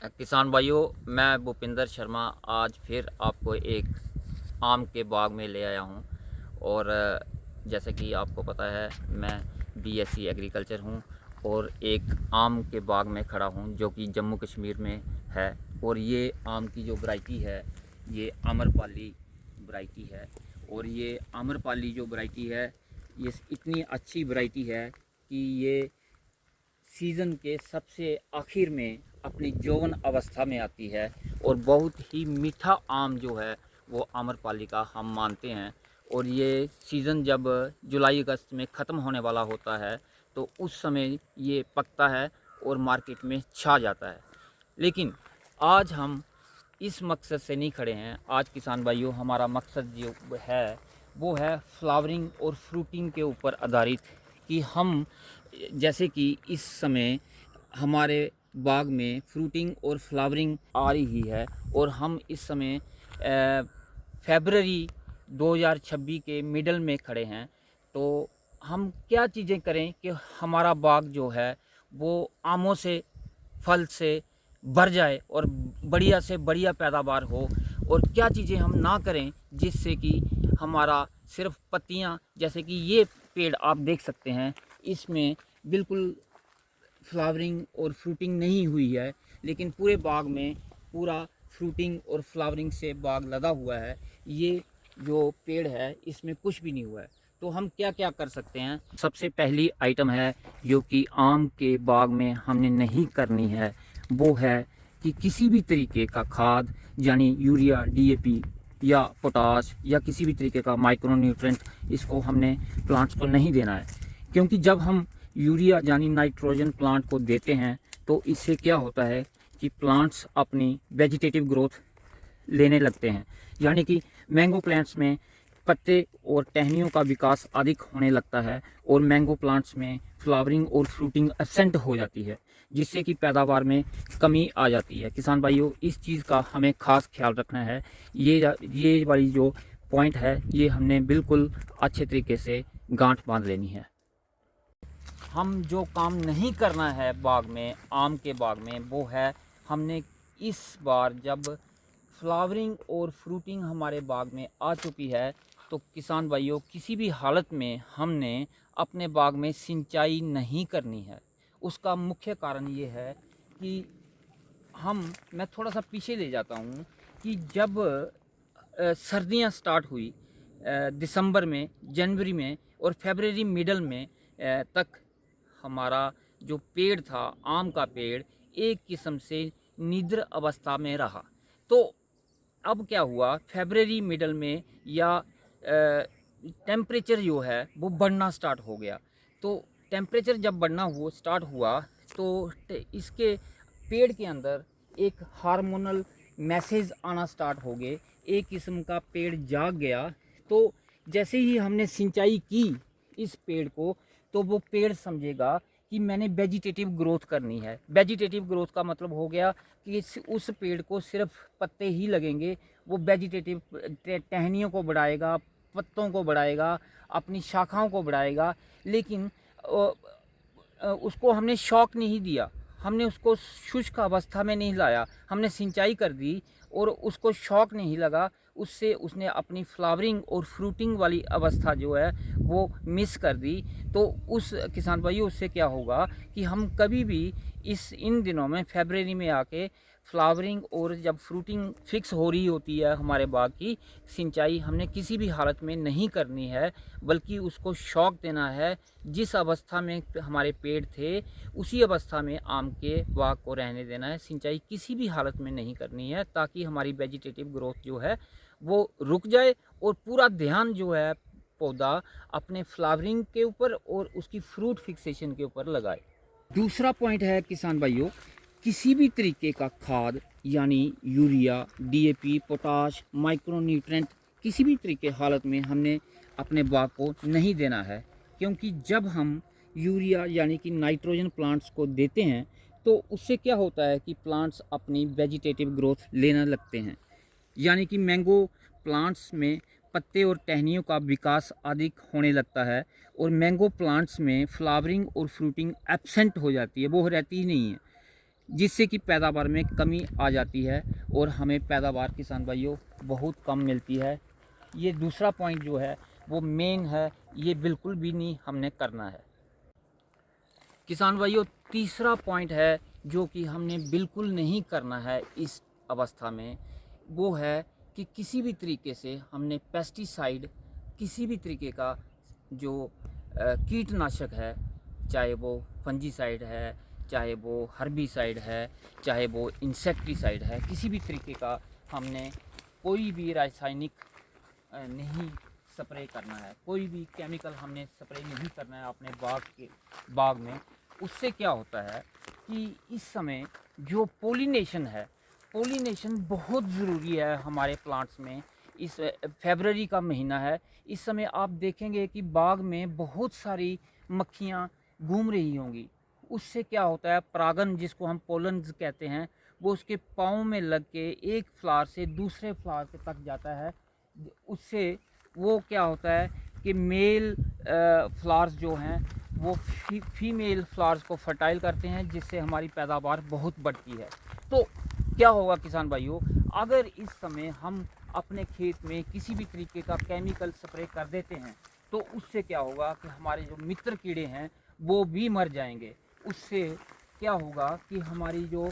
किसान भाइयों, मैं भूपिंदर शर्मा आज फिर आपको एक आम के बाग में ले आया हूँ। और जैसे कि आपको पता है, मैं बीएससी एग्रीकल्चर हूँ और एक आम के बाग में खड़ा हूँ जो कि जम्मू कश्मीर में है। और ये आम की जो वैरायटी है, ये आम्रपाली वैरायटी है। और ये आम्रपाली जो वैरायटी है, ये इतनी अच्छी वैरायटी है कि ये सीज़न के सबसे आखिर में अपनी यौवन अवस्था में आती है। और बहुत ही मीठा आम जो है वो आम्रपाली का हम मानते हैं। और ये सीज़न जब जुलाई अगस्त में ख़त्म होने वाला होता है तो उस समय ये पकता है और मार्केट में छा जाता है। लेकिन आज हम इस मकसद से नहीं खड़े हैं। आज किसान भाइयों, हमारा मकसद जो है वो है फ्लावरिंग और फ्रूटिंग के ऊपर आधारित। कि हम जैसे कि इस समय हमारे बाग में फ्रूटिंग और फ्लावरिंग आ रही है और हम इस समय फरवरी 2026 के मिडल में खड़े हैं। तो हम क्या चीज़ें करें कि हमारा बाग जो है वो आमों से, फल से भर जाए और बढ़िया से बढ़िया पैदावार हो। और क्या चीज़ें हम ना करें जिससे कि हमारा सिर्फ पत्तियां, जैसे कि ये पेड़ आप देख सकते हैं, इसमें बिल्कुल फ्लावरिंग और फ्रूटिंग नहीं हुई है। लेकिन पूरे बाग में पूरा फ्रूटिंग और फ्लावरिंग से बाग लदा हुआ है। ये जो पेड़ है इसमें कुछ भी नहीं हुआ है। तो हम क्या क्या कर सकते हैं? सबसे पहली आइटम है जो कि आम के बाग में हमने नहीं करनी है, वो है कि किसी भी तरीके का खाद, यानी यूरिया, डीएपी या पोटाश या किसी भी तरीके का माइक्रो न्यूट्रेंट, इसको हमने प्लांट्स को नहीं देना है। क्योंकि जब हम यूरिया यानी नाइट्रोजन प्लांट को देते हैं तो इससे क्या होता है कि प्लांट्स अपनी वेजिटेटिव ग्रोथ लेने लगते हैं। यानी कि मैंगो प्लांट्स में पत्ते और टहनियों का विकास अधिक होने लगता है और मैंगो प्लांट्स में फ्लावरिंग और फ्रूटिंग एब्सेंट हो जाती है, जिससे कि पैदावार में कमी आ जाती है। किसान भाइयों, इस चीज़ का हमें खास ख्याल रखना है। ये वाली जो पॉइंट है, ये हमने बिल्कुल अच्छे तरीके से गांठ बांध लेनी है। हम जो काम नहीं करना है बाग में, आम के बाग में, वो है हमने इस बार जब फ्लावरिंग और फ्रूटिंग हमारे बाग में आ चुकी है तो किसान भाइयों, किसी भी हालत में हमने अपने बाग में सिंचाई नहीं करनी है। उसका मुख्य कारण ये है कि मैं थोड़ा सा पीछे ले जाता हूँ कि जब सर्दियाँ स्टार्ट हुई दिसंबर में, जनवरी में और फरवरी मिडल में तक हमारा जो पेड़ था, आम का पेड़, एक किस्म से निद्र अवस्था में रहा। तो अब क्या हुआ, फरवरी मिडल में या टेम्परेचर जो है वो बढ़ना स्टार्ट हो गया। तो टेम्परेचर जब बढ़ना स्टार्ट हुआ तो इसके पेड़ के अंदर एक हार्मोनल मैसेज आना स्टार्ट हो गए। एक किस्म का पेड़ जाग गया। तो जैसे ही हमने सिंचाई की इस पेड़ को, तो वो पेड़ समझेगा कि मैंने वेजिटेटिव ग्रोथ करनी है। वेजिटेटिव ग्रोथ का मतलब हो गया कि उस पेड़ को सिर्फ पत्ते ही लगेंगे। वो वेजिटेटिव टहनियों को बढ़ाएगा, पत्तों को बढ़ाएगा, अपनी शाखाओं को बढ़ाएगा। लेकिन उसको हमने शौक नहीं दिया, हमने उसको शुष्क अवस्था में नहीं लाया। हमने सिंचाई कर दी और उसको शौक नहीं लगा। उससे उसने अपनी फ्लावरिंग और फ्रूटिंग वाली अवस्था जो है वो मिस कर दी। तो उस किसान भाइयों, उससे क्या होगा कि हम कभी भी इन दिनों में फरवरी में आके फ्लावरिंग और जब फ्रूटिंग फिक्स हो रही होती है हमारे बाग की, सिंचाई हमने किसी भी हालत में नहीं करनी है, बल्कि उसको शौक देना है। जिस अवस्था में हमारे पेड़ थे उसी अवस्था में आम के बाग को रहने देना है। सिंचाई किसी भी हालत में नहीं करनी है, ताकि हमारी वेजिटेटिव ग्रोथ जो है वो रुक जाए और पूरा ध्यान जो है पौधा अपने फ्लावरिंग के ऊपर और उसकी फ्रूट फिक्सेशन के ऊपर लगाए। दूसरा पॉइंट है किसान भाइयों, किसी भी तरीके का खाद यानी urea, DAP, potash, micro nutrient किसी भी तरीके हालत में हमने अपने बाग को नहीं देना है। क्योंकि जब हम यूरिया यानी कि नाइट्रोजन प्लांट्स को देते हैं तो उससे क्या होता है कि प्लांट्स अपनी वेजिटेटिव ग्रोथ लेने लगते हैं। यानी कि मैंगो प्लांट्स में पत्ते और टहनियों का विकास अधिक होने लगता है और मैंगो प्लांट्स में फ्लावरिंग और फ्रूटिंग एब्सेंट हो जाती है, वो रहती ही नहीं है। जिससे कि पैदावार में कमी आ जाती है और हमें पैदावार किसान भाइयों बहुत कम मिलती है। ये दूसरा पॉइंट जो है वो मेन है, ये बिल्कुल भी नहीं हमने करना है। किसान भाइयों, तीसरा पॉइंट है जो कि हमने बिल्कुल नहीं करना है इस अवस्था में, वो है कि किसी भी तरीके से हमने पेस्टिसाइड, किसी भी तरीके का जो कीटनाशक है, चाहे वो फंजीसाइड है, चाहे वो हर्बिसाइड है, चाहे वो इंसेक्टिसाइड है, किसी भी तरीके का हमने कोई भी रासायनिक नहीं स्प्रे करना है, कोई भी केमिकल हमने स्प्रे नहीं करना है अपने बाग में। उससे क्या होता है कि इस समय जो पोलिनेशन है, पोलिनेशन बहुत ज़रूरी है हमारे प्लांट्स में। इस फरवरी का महीना है, इस समय आप देखेंगे कि बाग में बहुत सारी मक्खियाँ घूम रही होंगी। उससे क्या होता है, परागन जिसको हम पोलन्स कहते हैं, वो उसके पाँव में लग के एक फ्लावर से दूसरे फ्लावर के तक जाता है। उससे वो क्या होता है कि मेल फ्लावर्स जो हैं वो फीमेल फ्लावर्स को फर्टाइल करते हैं, जिससे हमारी पैदावार बहुत बढ़ती है। तो क्या होगा किसान भाइयों, अगर इस समय हम अपने खेत में किसी भी तरीके का केमिकल स्प्रे कर देते हैं तो उससे क्या होगा कि हमारे जो मित्र कीड़े हैं वो भी मर जाएंगे। उससे क्या होगा कि हमारी जो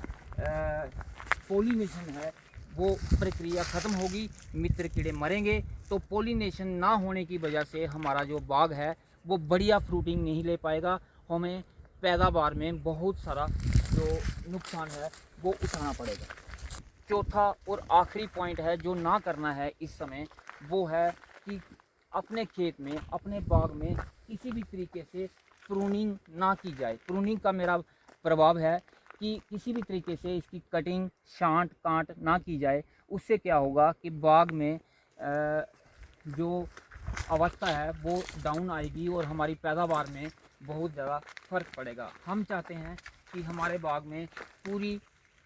पोलिनेशन है वो प्रक्रिया ख़त्म होगी, मित्र कीड़े मरेंगे, तो पोलिनेशन ना होने की वजह से हमारा जो बाग है वो बढ़िया फ्रूटिंग नहीं ले पाएगा, हमें पैदावार में बहुत सारा जो नुकसान है वो उठाना पड़ेगा। चौथा और आखिरी पॉइंट है जो ना करना है इस समय, वो है कि अपने खेत में, अपने बाग में किसी भी तरीके से प्रूनिंग ना की जाए। प्रूनिंग का मेरा प्रभाव है कि किसी भी तरीके से इसकी कटिंग, छांट काट ना की जाए। उससे क्या होगा कि बाग में जो अवस्था है वो डाउन आएगी और हमारी पैदावार में बहुत ज़्यादा फ़र्क पड़ेगा। हम चाहते हैं कि हमारे बाग में पूरी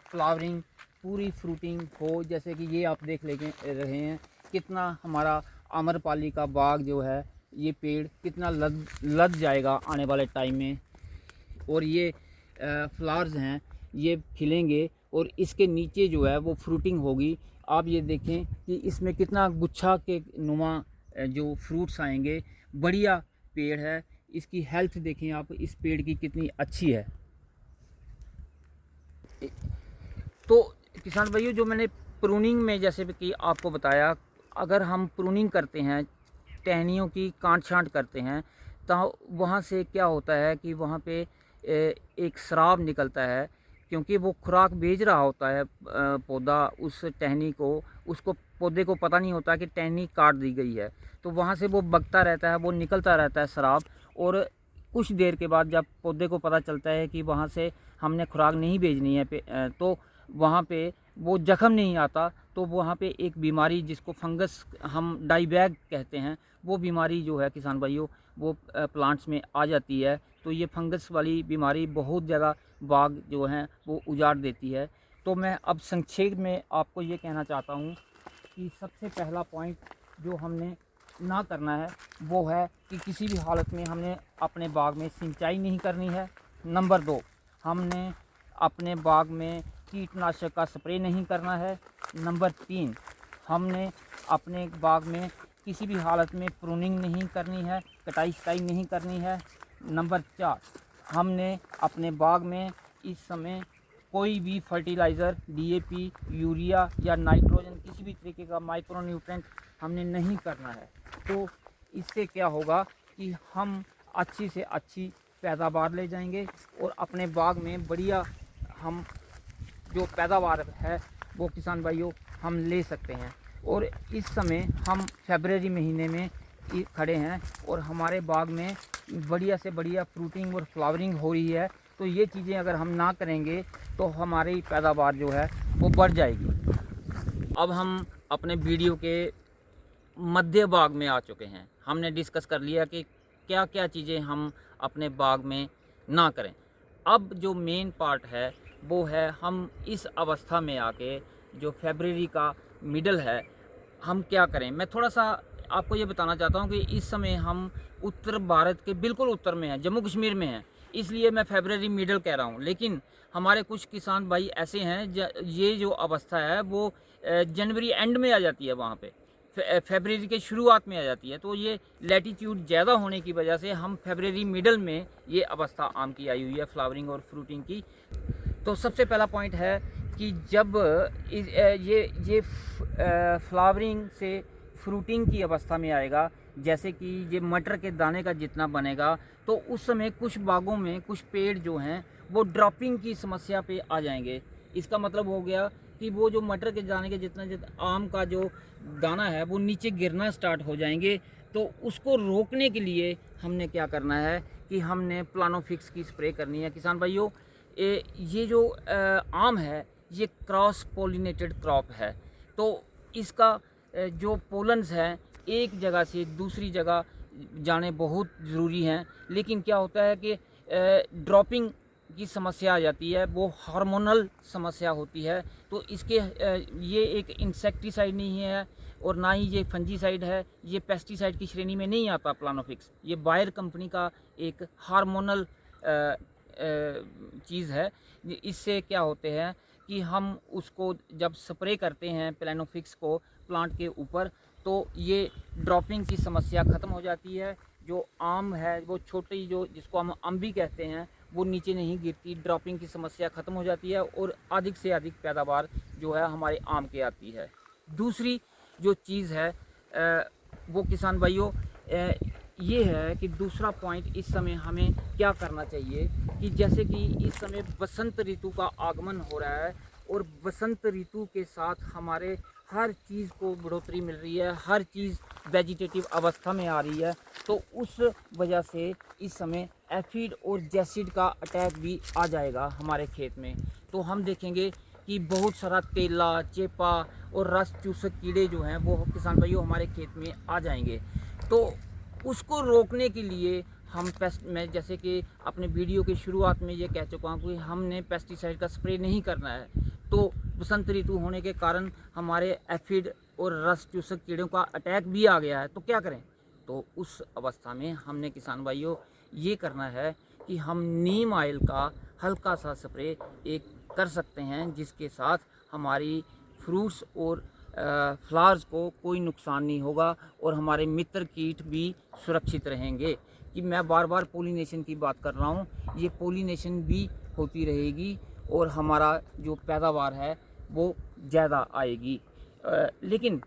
फ्लावरिंग, पूरी फ्रूटिंग हो, जैसे कि ये आप देख रहे हैं कितना हमारा आम्रपाली का बाग जो है, ये पेड़ कितना लद जाएगा आने वाले टाइम में, और ये फ्लावर्स हैं ये खिलेंगे और इसके नीचे जो है वो फ्रूटिंग होगी। आप ये देखें कि इसमें कितना गुच्छा के नुमा जो फ्रूट्स आएंगे। बढ़िया पेड़ है, इसकी हेल्थ देखें आप, इस पेड़ की कितनी अच्छी है। तो किसान भाइयों, जो मैंने प्रूनिंग में जैसे कि आपको बताया, अगर हम प्रूनिंग करते हैं, टहनियों की काट छांट करते हैं, तो वहाँ से क्या होता है कि वहाँ पे एक स्राव निकलता है, क्योंकि वो खुराक भेज रहा होता है पौधा उस टहनी को, उसको पौधे को पता नहीं होता कि टहनी काट दी गई है, तो वहाँ से वो बगता रहता है, वो निकलता रहता है स्राव। और कुछ देर के बाद जब पौधे को पता चलता है कि वहाँ से हमने खुराक नहीं भेजनी है तो वहाँ पे वो जख्म नहीं आता, तो वहाँ पे एक बीमारी जिसको फंगस हम डाईबैग कहते हैं, वो बीमारी जो है किसान भाइयों वो प्लांट्स में आ जाती है। तो ये फंगस वाली बीमारी बहुत ज़्यादा बाग जो हैं वो उजाड़ देती है। तो मैं अब संक्षेप में आपको ये कहना चाहता हूँ कि सबसे पहला पॉइंट जो हमने ना करना है वो है कि किसी भी हालत में हमने अपने बाग में सिंचाई नहीं करनी है। नंबर 2, हमने अपने बाग में कीटनाशक का स्प्रे नहीं करना है। नंबर 3, हमने अपने बाग में किसी भी हालत में प्रूनिंग नहीं करनी है, कटाई छटाई नहीं करनी है। नंबर 4, हमने अपने बाग में इस समय कोई भी फर्टिलाइज़र, डीएपी, यूरिया या नाइट्रोजन, किसी भी तरीके का माइक्रो न्यूट्रेंट हमने नहीं करना है। तो इससे क्या होगा कि हम अच्छी से अच्छी पैदावार ले जाएंगे और अपने बाग में बढ़िया हम जो पैदावार है वो किसान भाइयों हम ले सकते हैं। और इस समय हम फरवरी महीने में खड़े हैं और हमारे बाग में बढ़िया से बढ़िया फ्रूटिंग और फ्लावरिंग हो रही है। तो ये चीज़ें अगर हम ना करेंगे तो हमारी पैदावार जो है वो बढ़ जाएगी। अब हम अपने वीडियो के मध्य भाग में आ चुके हैं। हमने डिस्कस कर लिया कि क्या क्या चीज़ें हम अपने बाग में ना करें। अब जो मेन पार्ट है वो है हम इस अवस्था में आके, जो फरवरी का मिडल है, हम क्या करें। मैं थोड़ा सा आपको ये बताना चाहता हूँ कि इस समय हम उत्तर भारत के बिल्कुल उत्तर में हैं, जम्मू कश्मीर में हैं। इसलिए मैं फरवरी मिडल कह रहा हूँ। लेकिन हमारे कुछ किसान भाई ऐसे हैं, ये जो अवस्था है वो जनवरी एंड में आ जाती है, वहाँ पे फरवरी के शुरुआत में आ जाती है। तो ये लैटीट्यूड ज़्यादा होने की वजह से हम फरवरी मिडल में ये अवस्था आम की आई हुई है, फ्लावरिंग और फ्रूटिंग की। तो सबसे पहला पॉइंट है कि जब ये फ्लावरिंग से फ्रूटिंग की अवस्था में आएगा, जैसे कि ये मटर के दाने का जितना बनेगा, तो उस समय कुछ बागों में कुछ पेड़ जो हैं वो ड्रॉपिंग की समस्या पे आ जाएंगे। इसका मतलब हो गया कि वो जो मटर के दाने के जितना आम का जो दाना है वो नीचे गिरना स्टार्ट हो जाएंगे। तो उसको रोकने के लिए हमने क्या करना है कि हमने प्लानोफिक्स की स्प्रे करनी है। किसान भाइयों, ये जो आम है ये क्रॉस पोलिनेटेड क्रॉप है, तो इसका जो पोलन्स हैं एक जगह से दूसरी जगह जाने बहुत ज़रूरी हैं। लेकिन क्या होता है कि ड्रॉपिंग की समस्या आ जाती है, वो हार्मोनल समस्या होती है। तो इसके ये एक इंसेक्टिसाइड नहीं है और ना ही ये फंजीसाइड है, ये पेस्टिसाइड की श्रेणी में नहीं आता प्लानोफिक्स। ये बायर कंपनी का एक हार्मोनल चीज़ है। इससे क्या होते हैं कि हम उसको जब स्प्रे करते हैं प्लानोफिक्स को प्लांट के ऊपर, तो ये ड्रॉपिंग की समस्या ख़त्म हो जाती है। जो आम है वो छोटी, जो जिसको हम अम्बी कहते हैं, वो नीचे नहीं गिरती, ड्रॉपिंग की समस्या ख़त्म हो जाती है और अधिक से अधिक पैदावार जो है हमारे आम के आती है। दूसरी जो चीज़ है वो किसान भाइयों ये है कि दूसरा पॉइंट इस समय हमें क्या करना चाहिए कि जैसे कि इस समय बसंत ऋतु का आगमन हो रहा है और बसंत ऋतु के साथ हमारे हर चीज़ को बढ़ोतरी मिल रही है, हर चीज़ वेजिटेटिव अवस्था में आ रही है। तो उस वजह से इस समय एफिड और जैसिड का अटैक भी आ जाएगा हमारे खेत में। तो हम देखेंगे कि बहुत सारा तेला, चेपा और रस चूसक कीड़े जो हैं वो किसान भाइयों हमारे खेत में आ जाएंगे। तो उसको रोकने के लिए हम मैं जैसे कि अपने वीडियो की शुरुआत में ये कह चुका हूँ कि हमने पेस्टिसाइड का स्प्रे नहीं करना है। तो बसंत ऋतु होने के कारण हमारे एफिड और रस चूसक कीड़ों का अटैक भी आ गया है, तो क्या करें? तो उस अवस्था में हमने किसान भाइयों ये करना है कि हम नीम ऑयल का हल्का सा स्प्रे एक कर सकते हैं, जिसके साथ हमारी फ्रूट्स और फ्लावर्स को कोई नुकसान नहीं होगा और हमारे मित्र कीट भी सुरक्षित रहेंगे। कि मैं बार बार पोलिनेशन की बात कर रहा हूँ, ये पोलिनेशन भी होती रहेगी और हमारा जो पैदावार है वो ज़्यादा आएगी। लेकिन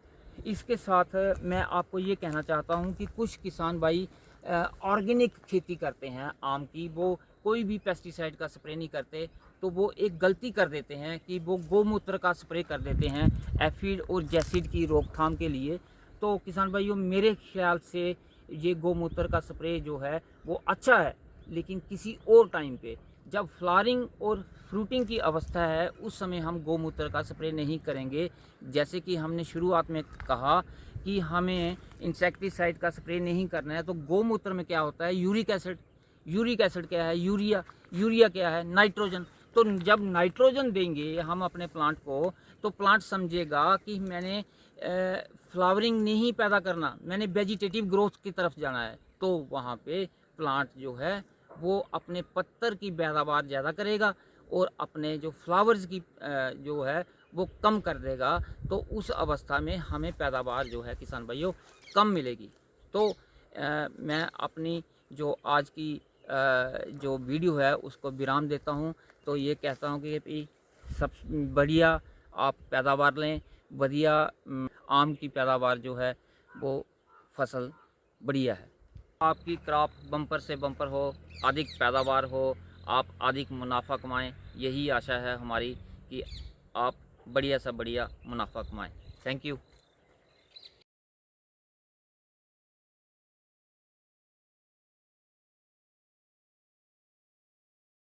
इसके साथ मैं आपको ये कहना चाहता हूँ कि कुछ किसान भाई ऑर्गेनिक खेती करते हैं आम की, वो कोई भी पेस्टिसाइड का स्प्रे नहीं करते। तो वो एक गलती कर देते हैं कि वो गोमूत्र का स्प्रे कर देते हैं एफिड और जैसिड की रोकथाम के लिए। तो किसान भाइयों, मेरे ख्याल से ये गोमूत्र का स्प्रे जो है वो अच्छा है, लेकिन किसी और टाइम पे जब फ्लावरिंग और फ्रूटिंग की अवस्था है उस समय हम गोमूत्र का स्प्रे नहीं करेंगे। जैसे कि हमने शुरुआत में कहा कि हमें इंसेक्टिसाइड का स्प्रे नहीं करना है। तो गोमूत्र में क्या होता है? यूरिक एसिड क्या है? यूरिया क्या है? नाइट्रोजन। तो जब नाइट्रोजन देंगे हम अपने प्लांट को, तो प्लांट समझेगा कि मैंने फ्लावरिंग नहीं पैदा करना, मैंने वेजिटेटिव ग्रोथ की तरफ जाना है। तो वहाँ पे प्लांट जो है वो अपने पत्तर की पैदावार ज़्यादा करेगा और अपने जो फ्लावर्स की जो है वो कम कर देगा। तो उस अवस्था में हमें पैदावार जो है किसान भाइयों कम मिलेगी। तो मैं अपनी जो आज की जो वीडियो है उसको विराम देता हूँ। तो ये कहता हूँ कि सब बढ़िया आप पैदावार लें, बढ़िया आम की पैदावार जो है वो फसल बढ़िया है। आपकी क्रॉप बम्पर से बम्पर हो, अधिक पैदावार हो, आप अधिक मुनाफा कमाएं, यही आशा है हमारी कि आप बढ़िया से बढ़िया मुनाफा कमाएं। Thank you.